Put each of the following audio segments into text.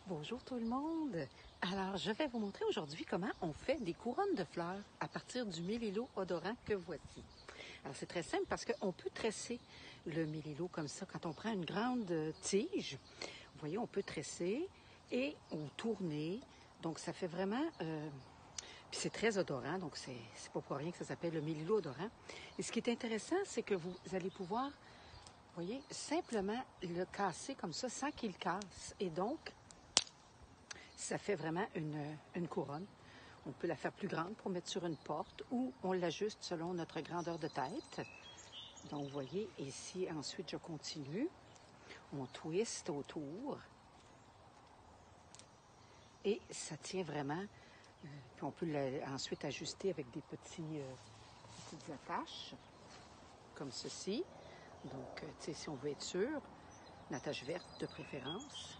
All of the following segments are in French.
Bonjour tout le monde! Alors, je vais vous montrer aujourd'hui comment on fait des couronnes de fleurs à partir du mélilo odorant que voici. Alors, c'est très simple parce qu'on peut tresser le mélilo comme ça quand on prend une grande tige. Vous voyez, on peut tresser et ou tourner. Donc, ça fait vraiment... puis c'est très odorant, donc c'est pas pour rien que ça s'appelle le mélilo odorant. Et ce qui est intéressant, c'est que vous allez pouvoir, vous voyez, simplement le casser comme ça sans qu'il casse. Et donc, ça fait vraiment une couronne. On peut la faire plus grande pour mettre sur une porte ou on l'ajuste selon notre grandeur de tête. Donc, vous voyez, ici, ensuite, je continue. On twist autour. Et ça tient vraiment. Puis on peut ensuite ajuster avec des petites attaches, comme ceci. Donc, tu sais, si on veut être sûr, une attache verte de préférence.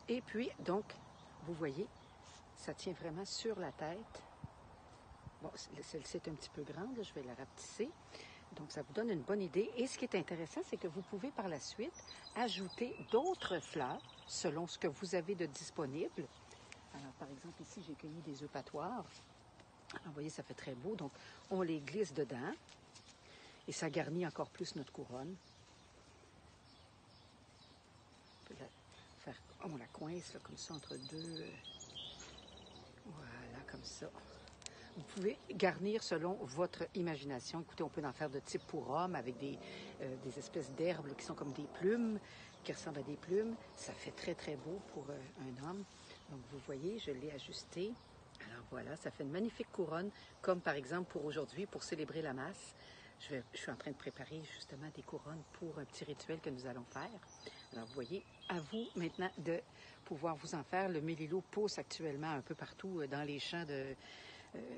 Et puis, donc, vous voyez, ça tient vraiment sur la tête. Bon, celle-ci est un petit peu grande, je vais la rapetisser. Donc, ça vous donne une bonne idée. Et ce qui est intéressant, c'est que vous pouvez par la suite ajouter d'autres fleurs selon ce que vous avez de disponible. Alors, par exemple, ici, j'ai cueilli des eupatoires. Alors, vous voyez, ça fait très beau. Donc, on les glisse dedans et ça garnit encore plus notre couronne. On la coince là, comme ça entre deux. Voilà, comme ça. Vous pouvez garnir selon votre imagination. Écoutez, on peut en faire de type pour homme avec des espèces d'herbes qui sont comme des plumes, qui ressemblent à des plumes. Ça fait très, très beau pour un homme. Donc, vous voyez, je l'ai ajusté. Alors voilà, ça fait une magnifique couronne, comme par exemple pour aujourd'hui, pour célébrer la Masse. Je suis en train de préparer justement des couronnes pour un petit rituel que nous allons faire. Alors, vous voyez, à vous maintenant de pouvoir vous en faire. Le mélilo pousse actuellement un peu partout dans les champs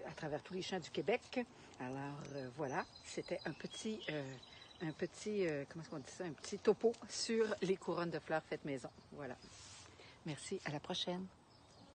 à travers tous les champs du Québec. Alors, voilà, c'était un petit comment est-ce qu'on dit ça? Un petit topo sur les couronnes de fleurs faites maison. Voilà. Merci, à la prochaine.